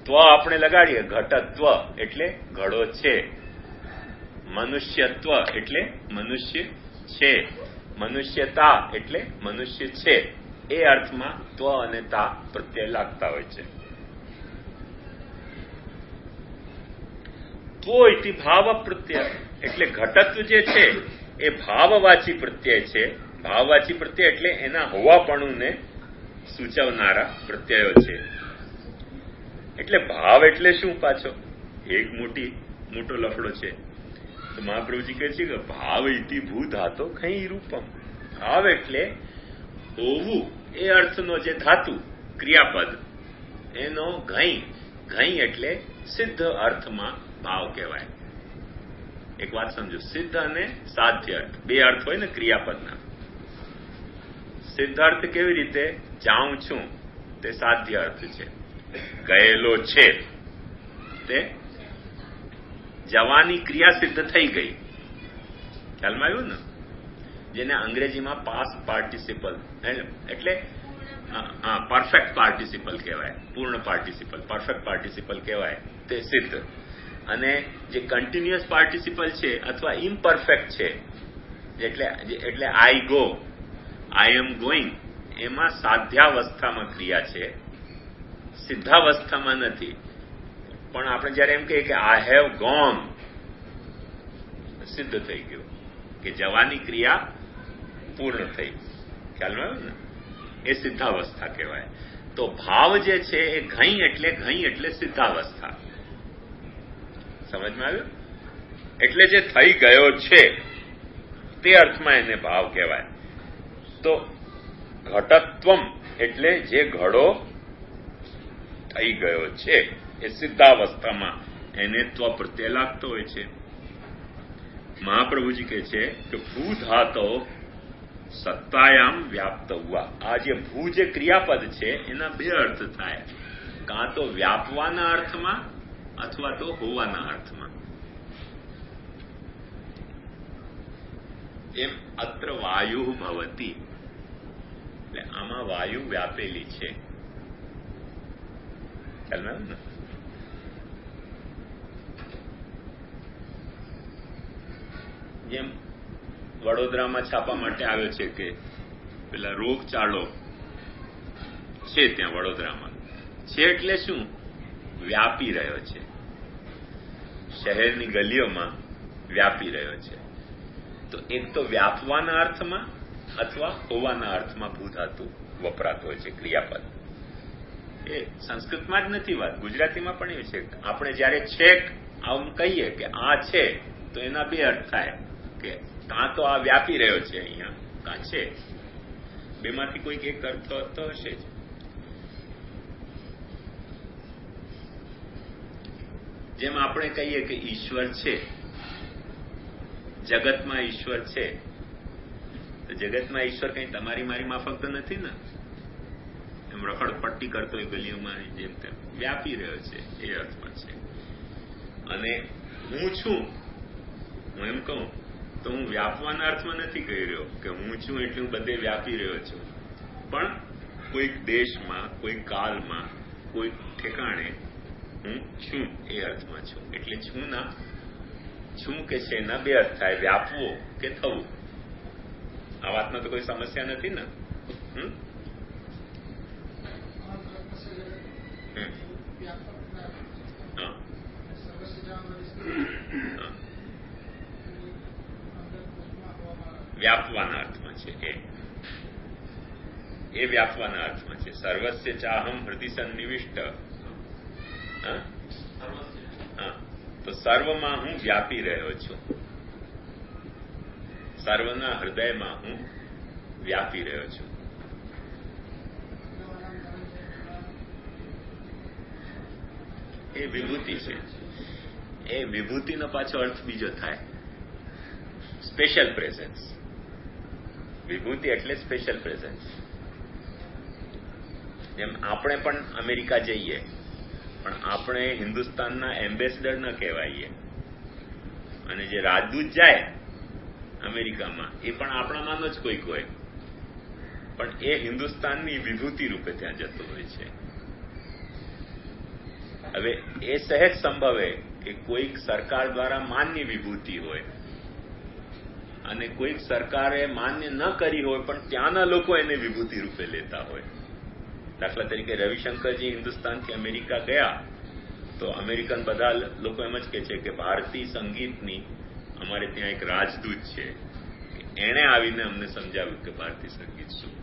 ત્વ આપણે લગાડીએ, ઘટત્વ એટલે ઘડો છે, મનુષ્યત્વ એટલે મનુષ્ય છે, મનુષ્યતા એટલે મનુષ્ય છે. એ અર્થમાં ત્વ અને તા પ્રત્યય લાગતા હોય છે. ત્વો ઇતિ ભાવ પ્રત્યય એટલે ઘટત્વ જે છે એ ભાવવાચી પ્રત્યય છે. ભાવવાચી પ્રત્યય એટલે એના હોવાપણુંને સૂચવનારા પ્રત્યયો છે. એટલે ભાવ એટલે શું? પાછો એક મોટો લફડો છે. તો મહાપ્રભુજી કહે છે કે ભાવ ઇતિ ભૂધાતો કઈ રૂપમ. ભાવ એટલે હોવું એ અર્થનો જે ધાતુ ક્રિયાપદ એનો ઘઈ એટલે સિદ્ધ અર્થમાં ભાવ કહેવાય. એક વાત સમજો, સિદ્ધ અને સાધ્ય અર્થ બે અર્થ હોય ને ક્રિયાપદના. સિદ્ધ અર્થ કેવી રીતે? જાઉં છું તે સાધ્ય અર્થ છે. ગયેલો છે તે જવાની ક્રિયા સિદ્ધ થઈ ગઈ. ખ્યાલમાં આવ્યું ને? જેને અંગ્રેજીમાં પાસ્ટ પાર્ટિસિપલ એટલે પરફેક્ટ પાર્ટિસિપલ કહેવાય. પૂર્ણ પાર્ટિસિપલ, પરફેક્ટ પાર્ટિસિપલ કહેવાય તે સિદ્ધ. અને જે કન્ટિન્યુઅસ પાર્ટિસિપલ છે અથવા ઇમ્પરફેક્ટ છે એટલે I go, I am going, એમાં સાધ્યાવસ્થામાં ક્રિયા છે, સિદ્ધાવસ્થામાં નથી. પણ આપણે જયારે એમ કહીએ કે આઈ હેવ ગોન, સિદ્ધ થઈ ગયું કે જવાની ક્રિયા પૂર્ણ થઈ. ખ્યાલમાં આવ્યું ને? એ સિદ્ધાવસ્થા કહેવાય. તો ભાવ જે છે એ ઘઈ એટલે સિદ્ધાવસ્થા. સમજમાં આવ્યું? એટલે જે થઈ ગયો છે તે અર્થમાં એને ભાવ કહેવાય. તો ઘટત્વમ એટલે જે ઘડો થઈ ગયો છે એ સિદ્ધાવસ્થામાં એને ત્વ પ્રત્યય લાગતો હોય છે. મહાપ્રભુજી કહે છે કે ભૂધાતો સત્તાયામ વ્યાપ્ત હુઆ. આ જે ભૂ જે ક્રિયાપદ છે એના બે અર્થ થાય, કાં તો વ્યાપવાના અર્થમાં અથવા તો હોવાના અર્થમાં. એમ અત્ર વાયુ ભવતી એટલે આમાં વાયુ વ્યાપેલી છે. ખ્યાલ ને? જેમ વડોદરામાં છાપા માટે આવ્યો છે કે પેલા રોગચાળો છે ત્યાં વડોદરામાં છે એટલે શું? વ્યાપી રહ્યો છે, શહેરની ગલીઓમાં વ્યાપી રહ્યો છે. તો એક તો વ્યાપવાના અર્થમાં અથવા હોવાના અર્થમાં ભૂધાતુ વપરાતો હોય છે ક્રિયાપદ. એ સંસ્કૃતમાં જ નથી વાત, ગુજરાતીમાં પણ એ છે. આપણે જયારે છેક આમ કહીએ કે આ છે તો એના બે અર્થ થાય કે કાં તો આ વ્યાપી રહ્યો છે અહીંયા, કાં છે. બેમાંથી કોઈક એક અર્થ તો હશે જ. જેમ આપણે કહીએ કે ઈશ્વર છે, જગતમાં ઈશ્વર છે, તો જગતમાં ઈશ્વર કઈ તમારી મારી માફક તો નથી ને? એમ રખડપટ્ટી કરતો હોય ગલીઓમાં જેમ તેમ વ્યાપી રહ્યો છે એ અર્થમાં છે. અને હું છું, હું એમ કહું તો હું વ્યાપવાના અર્થમાં નથી કહી રહ્યો કે હું છું એટલે હું બધે વ્યાપી રહ્યો છું, પણ કોઈક દેશમાં, કોઈક કાલમાં, કોઈક ઠેકાણે હું છું એ અર્થમાં છું. એટલે છું ના છું કે છે એના બે અર્થ થાય, વ્યાપવો કે થવું. આ વાતમાં તો કોઈ સમસ્યા નથી ને? વ્યાપવાના અર્થમાં છે એ વ્યાપવાના અર્થમાં છે. સર્વસ્ય ચાહમ હૃદય સન્નિવિષ્ટ. તો સર્વમાં હું વ્યાપી રહ્યો છું, સર્વના હૃદયમાં હું વ્યાપી રહ્યો છું. એ વિભૂતિ છે. એ વિભૂતિનો પાછો અર્થ બીજો થાય, સ્પેશિયલ પ્રેઝન્સ. વિભૂતિ એટલે સ્પેશિયલ પ્રેઝન્સ. જેમ આપણે પણ અમેરિકા જઈએ પણ આપણે હિન્દુસ્તાનના એમ્બેસેડર ન કહેવાઈએ, અને જે રાજદૂત જાય અમેરિકામાં એ પણ આપણામાંનો જ કોઈક હોય, પણ એ હિન્દુસ્તાનની વિભૂતિ રૂપે ત્યાં જતો હોય છે. હવે એ સહેજ સંભવે કે કોઈક સરકાર દ્વારા માન્ય વિભૂતિ હોય અને કોઈક સરકારે માન્ય ન કરી હોય પણ ત્યાંના લોકો એને વિભૂતિ રૂપે લેતા હોય. દાખલા તરીકે રવિશંકરજી હિન્દુસ્તાનથી અમેરિકા ગયા તો અમેરિકન બધા લોકો એમ જ કહે છે કે ભારતીય સંગીતની અમારે ત્યાં એક રાજદૂત છે, એણે આવીને અમને સમજાવ્યું કે ભારતીય સંગીત શું.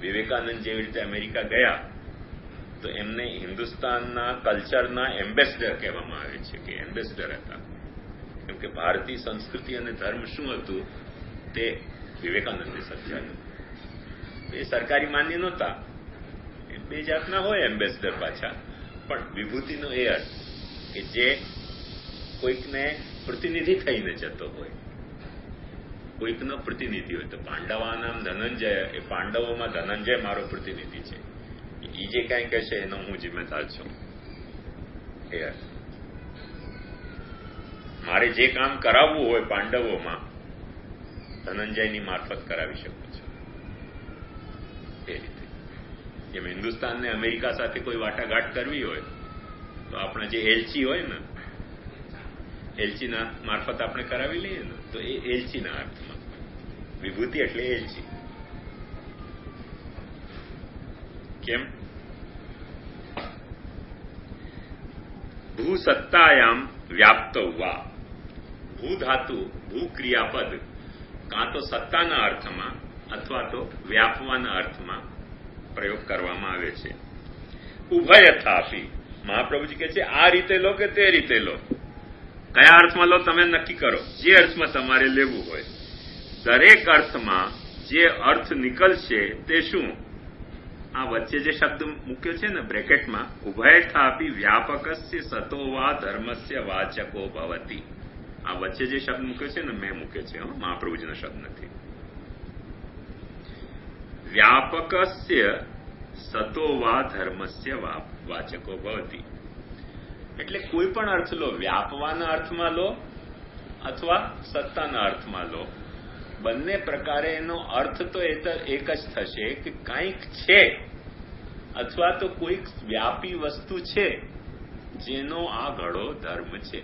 વિવેકાનંદ જેવી રીતે અમેરિકા ગયા તો એમને હિન્દુસ્તાનના કલ્ચરના એમ્બેસેડર કહેવામાં આવે છે કે એમ્બેસેડર હતા, કેમ કે ભારતીય સંસ્કૃતિ અને ધર્મ શું હતું તે વિવેકાનંદે સમજાવ્યું. એ સરકારી માન્ય નહોતા. એ બે જાતના હોય એમ્બેસેડર પાછા. પણ વિભૂતિનો એ અર્થ કે જે કોઈકને પ્રતિનિધિ થઈને જતો હોય, કોઈકનો પ્રતિનિધિ હોય. તો પાંડવાનામ ધનંજય, એ પાંડવોમાં ધનંજય મારો પ્રતિનિધિ છે. એ જે કાંઈ કહેશે એનો હું જિમ્મેદાર છું. એ અર્થ. મારે જે કામ કરાવવું હોય પાંડવોમાં, ધનંજયની મારફત કરાવી શકું છું. એ રીતે જેમ હિન્દુસ્તાનને અમેરિકા સાથે કોઈ વાટાઘાટ કરવી હોય તો આપણે જે એલચી હોય ને, એલચીના મારફત આપણે કરાવી લઈએ ને, તો એ એલચીના અર્થમાં વિભૂતિ એટલે એલચી. કેમ? ભૂસત્તાયામ વ્યાપ્ત વા. ભૂ ધાતુ, ભૂ ક્રિયાપદ કાં તો સત્તાના અર્થમાં અથવા તો વ્યાપવાના અર્થમાં પ્રયોગ કરવામાં આવે છે. ઉભયથાપી. મહાપ્રભુજી કહે છે આ રીતે લો કે તે રીતે લો, કયા અર્થમાં લો તમે નક્કી કરો, જે અર્થમાં તમારે લેવું હોય. દરેક અર્થમાં જે અર્થ નીકળશે તે શું? આ વચ્ચે જે શબ્દ મૂક્યો છે ને બ્રેકેટમાં, ઉભયથાપી વ્યાપકસ્ય સતો વા ધર્મસ્ય વાચકો ભવતી. આ વચ્ચે જે શબ્દ મૂક્યો છે ને મેં મૂક્યો છે, મહાપ્રભુજીનો શબ્દ નથી. વ્યાપકસ્ય સતો વા ધર્મસ્ય વાચકો ભવતી. એટલે કોઈ પણ અર્થ લો, વ્યાપવાના અર્થમાં લો અથવા સત્તાના અર્થમાં લો, બંને પ્રકારે એનો અર્થ તો એક જ થશે કે કંઈક છે અથવા તો કોઈક વ્યાપી વસ્તુ છે જેનો આ ઘડો ધર્મ છે.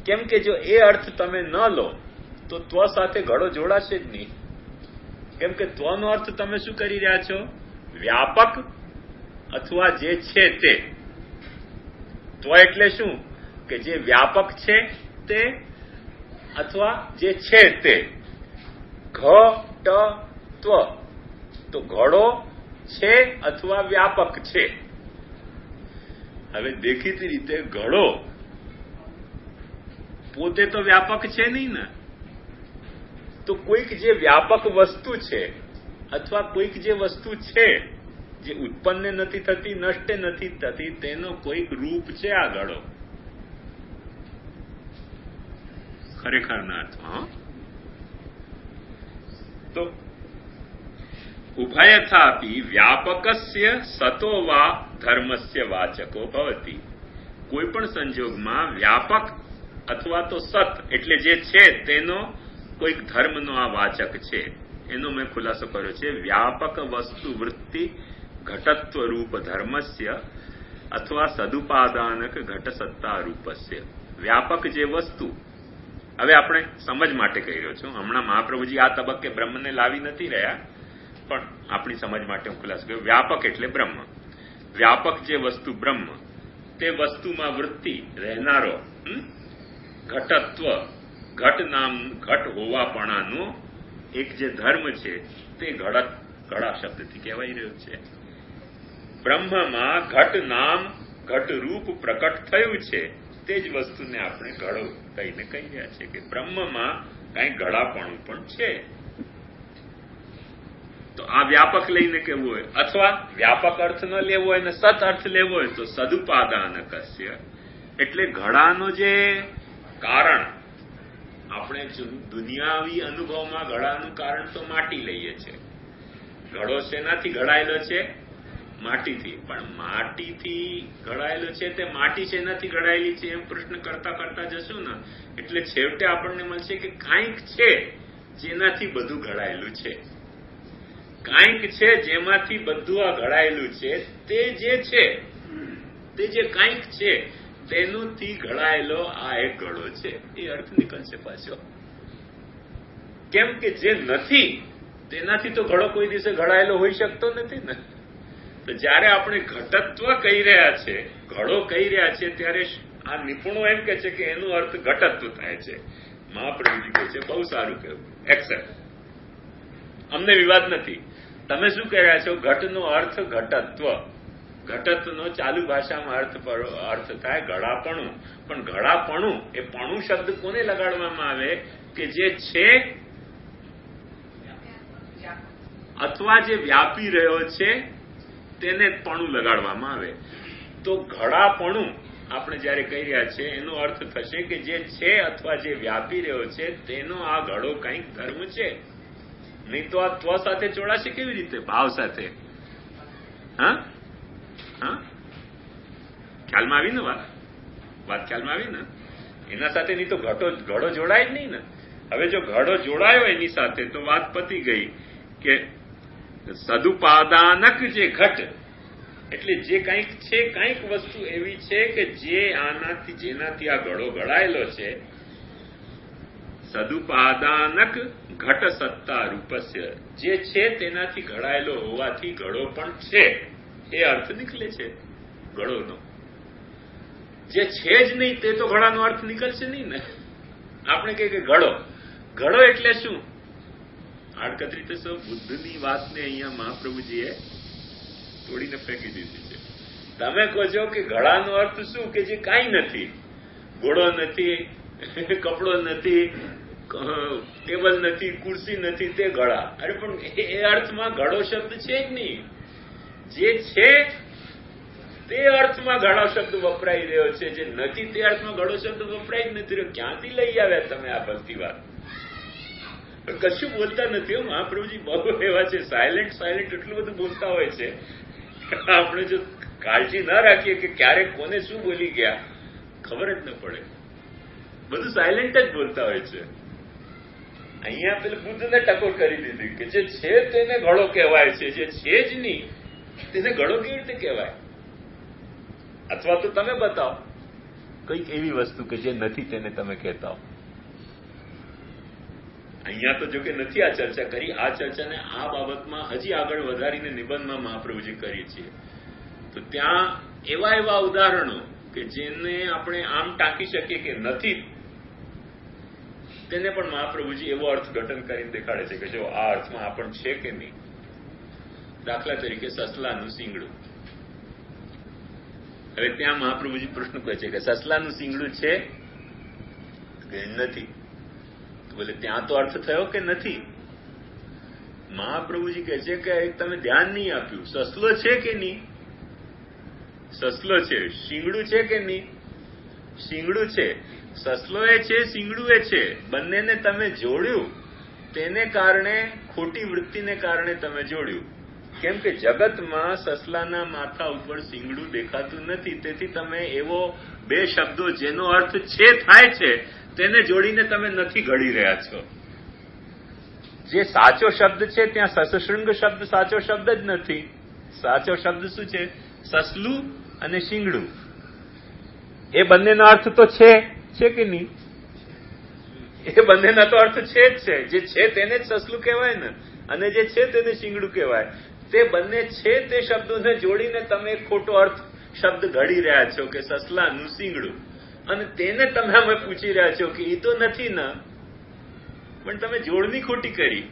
કેમ કે જો એ અર્થ તમે ન લો તો ત્વ સાથે ઘડો જોડાશે જ નહીં. કેમ કે ત્વનો અર્થ તમે શું કરી રહ્યા છો? વ્યાપક અથવા જે છે તે. ત્વ એટલે શું? કે જે વ્યાપક છે તે અથવા જે છે તે. ઘ ટ ત્વ, તો ઘડો છે અથવા વ્યાપક છે. હવે દેખીતી રીતે ઘડો પોતે તો વ્યાપક છે નહીં ને, તો કોઈક જે વ્યાપક વસ્તુ છે અથવા કોઈક જે વસ્તુ છે જે ઉત્પન્ન નથી થતી, નષ્ટ નથી થતી, તેનો કોઈક રૂપ છે આ ઘડો. ખરેખરના અર્થમાં. તો ઉભયથાપી વ્યાપકસ્ય સતો વા ધર્મસ્ય વાચકો ભવતી. કોઈ પણ સંજોગમાં વ્યાપક અથવા તો સત એટલે જે છે તેનો કોઈક ધર્મનો આ વાચક છે. એનો મેં ખુલાસો કર્યો છે. વ્યાપક વસ્તુ વૃત્તિ ઘટત્વ રૂપ ધર્મસ્ય અથવા સદુપાદાનક ઘટ સત્તા રૂપસ્ય. વ્યાપક જે વસ્તુ, હવે આપણે સમજ માટે કહી રહ્યો છું. હમણાં મહાપ્રભુજી આ તબક્કે બ્રહ્મને લાવી નથી રહ્યા, પણ આપણી સમજ માટે હું ખુલાસો કર્યો. વ્યાપક એટલે બ્રહ્મ. વ્યાપક જે વસ્તુ બ્રહ્મ, તે વસ્તુમાં વૃત્તિ રહેનારો ઘટત્વ, ઘટ નામ, ઘટ હોવાપણાનો એક જે ધર્મ છે તે ઘડા શબ્દથી કહેવાઈ રહ્યો છે. બ્રહ્મમાં ઘટ નામ, ઘટ રૂપ પ્રકટ થયું છે, તે જ વસ્તુને આપણે ઘડો કહીને કહી રહ્યા છે કે બ્રહ્મમાં કંઈ ઘડાપણું પણ છે. તો આ વ્યાપક લઈને કેવું હોય, અથવા વ્યાપક અર્થ ન લેવો હોય ને સત અર્થ લેવો હોય તો સદુપાદાનકસ્ય એટલે ઘડાનો જે કારણ, આપણે દુનિયાવી અનુભવમાં ઘડાનું કારણ તો માટી લઈએ છીએ. ઘડો શેનાથી ઘડાયેલો છે? માટીથી. પણ માટીથી ઘડાયેલો છે તે માટી શેનાથી ઘડાયેલી છે એમ પ્રશ્ન કરતા કરતા જશું ને એટલે છેવટે આપણને મળશે કે કાંઈક છે જેનાથી બધું ઘડાયેલું છે. કાંઈક છે જેમાંથી બધું આ ઘડાયેલું છે. તે જે છે, તે જે કાંઈક છે તેનોથી ઘડાયેલો આ એક ઘડો છે. એ અર્થ નીકળશે પાછો. કેમ કે જે નથી તેનાથી તો ઘડો કોઈ દિવસે ઘડાયેલો હોઈ શકતો નથી ને. તો જયારે આપણે ઘટત્વ કહી રહ્યા છે, ઘડો કહી રહ્યા છે, ત્યારે આ નિપુણો એમ કે છે કે એનો અર્થ ઘટત્વ થાય છે. મહાપ્રભુજી કહે છે બહુ સારું કહ્યું, એક્સેપ્ટ, અમને વિવાદ નથી. તમે શું કહી રહ્યા છો? ઘટનો અર્થ ઘટત્વ. ઘટત્વનો ચાલુ ભાષામાં અર્થ થાય ઘડાપણું. પણ ઘડાપણું એ પણું શબ્દ કોને લગાડવામાં આવે? કે જે છે અથવા જે વ્યાપી રહ્યો છે તેને પણું લગાડવામાં આવે. તો ઘડાપણું આપણે જયારે કહી રહ્યા છે એનો અર્થ થશે કે જે છે અથવા જે વ્યાપી રહ્યો છે તેનો આ ઘડો કંઈક ધર્મ છે. નહીં તો આ ત્વ સાથે જોડાશે કેવી રીતે? ભાવ સાથે. હા હા, ખ્યાલમાં આવી ને વાત ખ્યાલમાં આવી ને? એના સાથે નહીં તો ઘડો જોડાય જ નહીં ને. હવે જો ઘડો જોડાયો એની સાથે તો વાત પતી ગઈ કે સદુપાદાનક જે ઘટ એટલે જે કંઈક છે, કંઈક વસ્તુ એવી છે કે જે આનાથી જેનાથી આ ઘડો ઘડાયેલો છે. સદુપાદાનક ઘટ સત્તા રૂપસ્ય, જે છે તેનાથી ઘડાયેલો હોવાથી ઘડો પણ છે એ અર્થ નીકળે છે ઘડોનો. જે છે જ નહીં તે તો ઘડાનો અર્થ નીકળશે નહીં ને. આપણે કહીએ કે ઘડો એટલે શું? આડકતરી તો સૌ બુદ્ધની વાતને અહીંયા મહાપ્રભુજીએ તોડીને ફેંકી દીધી છે. તમે કહો છો કે ઘડાનો અર્થ શું? કે જે કાંઈ નથી, ઘોડો નથી, કપડો નથી, ટેબલ નથી, ખુરશી નથી, તે ઘડા. અરે પણ એ અર્થમાં ઘડો શબ્દ છે જ નહીં. જે છે તે અર્થમાં ઘડો શબ્દ વપરાઈ રહ્યો છે, જે નથી તે અર્થમાં ઘડો શબ્દ વપરાય જ નથી રહ્યો. ક્યાંથી લઈ આવ્યા તમે આ બધી વાત? કશું બોલતા નથી હો મહાપ્રભુજી, બહુ એવા છે સાયલેન્ટ એટલું બધું બોલતા હોય છે. આપણે જો કાળજી ના રાખીએ કે ક્યારે કોને શું બોલી ગયા ખબર જ ન પડે. બધું સાયલેન્ટ જ બોલતા હોય છે. અહીંયા પેલું બુદ્ધને ટકોર કરી દીધી કે જે છે તેને ઘડો કહેવાય છે, જે છે જ નહીં તેને ઘડો કેવી રીતે કહેવાય? અથવા તો તમે બતાવો કંઈક એવી વસ્તુ કે જે નથી તેને તમે કહેતા હો. અહીંયા તો જો કે નથી આ ચર્ચા કરી. આ ચર્ચાને આ બાબતમાં હજી આગળ વધારીને નિબંધમાં મહાપ્રભુજી કરી છે. તો ત્યાં એવા ઉદાહરણો કે જેને આપણે આમ ટાંકી શકીએ કે નથી, તેને પણ મહાપ્રભુજી એવો અર્થઘટન કરીને દેખાડે છે કે જો આ અર્થમાં આ પણ છે કે નહીં. દાખલા તરીકે સસલાનું શીંગડું. હવે ત્યાં મહાપ્રભુજી પ્રશ્ન કહે છે કે સસલાનું શીંગડું છે કે નથી? બોલે ત્યાં તો અર્થ થયો કે નથી. મહાપ્રભુજી કહે છે કે તમે ધ્યાન નહીં આપ્યું. સસલો છે કે નહીં? સસલો છે. શીંગડું છે કે નહીં? શીંગડું છે. સસલો એ છે, શીંગડું એ છે. બંનેને તમે જોડ્યું, તેને કારણે ખોટી વૃત્તિને કારણે તમે જોડ્યું. કેમ કે જગતમાં સસલાના માથા ઉપર શીંગડું દેખાતું નથી, તેથી તમે એવો બે શબ્દો જેનો અર્થ છે થાય છે તેને જોડીને તમે નથી ઘડી રહ્યા છો. જે સાચો શબ્દ છે ત્યાં સસશૃંગ શબ્દ સાચો શબ્દ જ નથી. સાચો શબ્દ શું છે? સસલું અને શીંગડું. એ બંનેનો અર્થ તો છે કે નહીં? એ બંનેના તો અર્થ છે જ છે. જે છે તેને જ સસલું કહેવાય ને, અને જે છે તેને શીંગડું કહેવાય. તે બંને છે તે શબ્દોને જોડીને તમે ખોટો અર્થ શબ્દ ઘડી રહ્યા છો કે સસલાનું શીંગડું, અને તેને તમે અમે પૂછી રહ્યા છો કે એ તો નથી ને, પણ તમે જોડણી ખોટી કરી.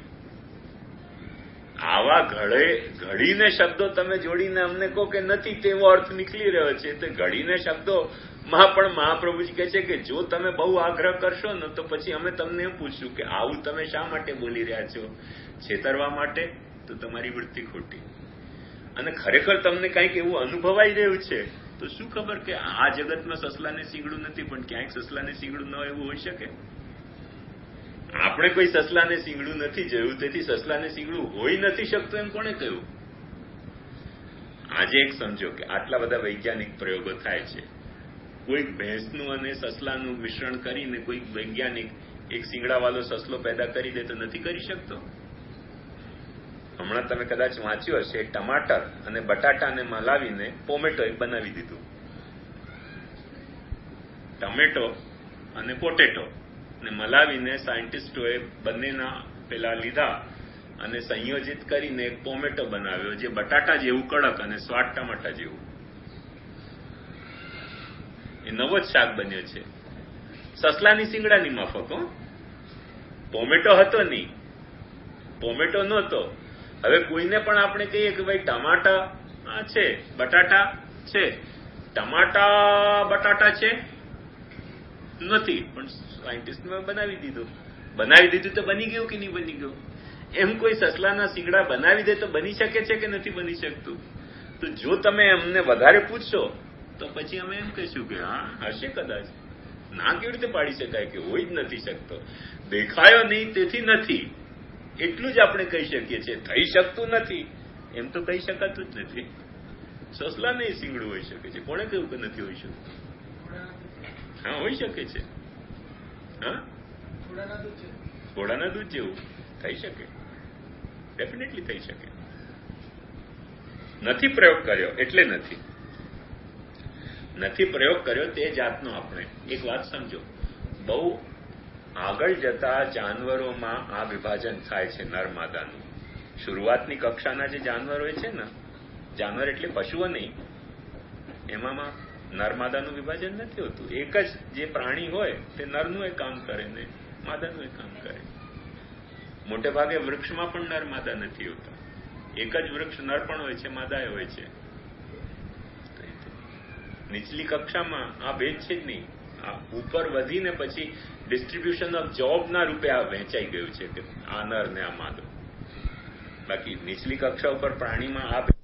આવા ઘડીને શબ્દો તમે જોડીને અમને કહો કે નથી તેવો અર્થ નીકળી રહ્યો છે. તો ઘડીને શબ્દોમાં પણ મહાપ્રભુજી કહે છે કે જો તમે બહુ આગ્રહ કરશો ને તો પછી અમે તમને એમ પૂછશું કે આવું તમે શા માટે બોલી રહ્યા છો? છેતરવા માટે? તો તમારી વૃત્તિ ખોટી. અને ખરેખર તમને કંઈક એવું અનુભવાઈ રહ્યું છે તો શું ખબર કે આ જગતમાં સસલાને શીંગડું નથી, પણ ક્યાંક સસલાને શીંગડું ન હોય એવું હોઈ શકે? આપણે કોઈ સસલાને શીંગડું નથી જોયું, તેથી સસલાને શીંગડું હોઈ નથી શકતું એમ કોણે કહ્યું? આજે એક સમજો કે આટલા બધા વૈજ્ઞાનિક પ્રયોગો થાય છે. કોઈક ભેંસનું અને સસલાનું મિશ્રણ કરીને કોઈક વૈજ્ઞાનિક એક શીંગડાવાળો સસલો પેદા કરી દે તો નથી કરી શકતો? હમણાં તમે કદાચ વાંચ્યું હશે, ટમાટર અને બટાટાને મલાવીને પોમેટો એક બનાવી દીધું. ટમેટો અને પોટેટો ને મલાવીને સાયન્ટિસ્ટોએ બંનેના પેલા લીધા અને સંયોજિત કરીને એક પોમેટો બનાવ્યો જે બટાટા જેવું કડક અને સ્વાદ ટમાટા જેવું. એ નવો જ શાક બન્યો છે. સસલાની શીંગડાની માફક. પોમેટો હતો નહીં, પોમેટો નહોતો. હવે કોઈને પણ આપણે કહીએ કે ભાઈ ટમાટા છે, બટાટા છે, ટમાટા બટાટા છે નથી, પણ સાયન્ટિસ્ટમાં બનાવી દીધું તો બની ગયું કે નહીં બની ગયું? એમ કોઈ સસલાના શિંગડા બનાવી દે તો બની શકે છે કે નથી બની શકતું? તો જો તમે અમને વધારે પૂછશો તો પછી અમે એમ કહીશું કે હા હશે કદાચ. ના કેવી રીતે પાડી શકાય કે હોય જ નથી શકતો? દેખાયો નહીં તેથી નથી, એટલું જ આપણે કહી શકીએ છીએ. થઈ શકતું નથી એમ તો કહી શકાતું જ નથી. સસલાને શિંગડું હોઈ શકે છે. કોણે કહ્યું કે નથી હોઈ શકતું? હા, હોઈ શકે છે. હા, ઘોડાના દૂધ જેવું થઈ શકે, ડેફિનેટલી થઈ શકે. નથી પ્રયોગ કર્યો એટલે નથી પ્રયોગ કર્યો તે જાતનો. આપણે એક વાત સમજો, બહુ આગળ જતા જાનવરોમાં આ વિભાજન થાય છે નર માદાનું. શરૂઆતની કક્ષાના જે જાનવર હોય છે ને, જાનવર એટલે પશુઓ નહીં, એમાં નર માદાનું વિભાજન નથી હોતું. એક જ જે પ્રાણી હોય તે નરનું એ કામ કરે ને માદાનું એ કામ કરે. મોટે ભાગે વૃક્ષમાં પણ નર માદા નથી હોતા. એક જ વૃક્ષ નર પણ હોય છે, માદાએ હોય છે. નીચલી કક્ષામાં આ ભેદ છે જ નહીં. આ ઉપર વધીને પછી ડિસ્ટ્રીબ્યુશન ઓફ જોબના રૂપે આ વહેંચાઈ ગયું છે કે આ નર ને આ માદો. બાકી નીચલી કક્ષા ઉપર પ્રાણીમાં આ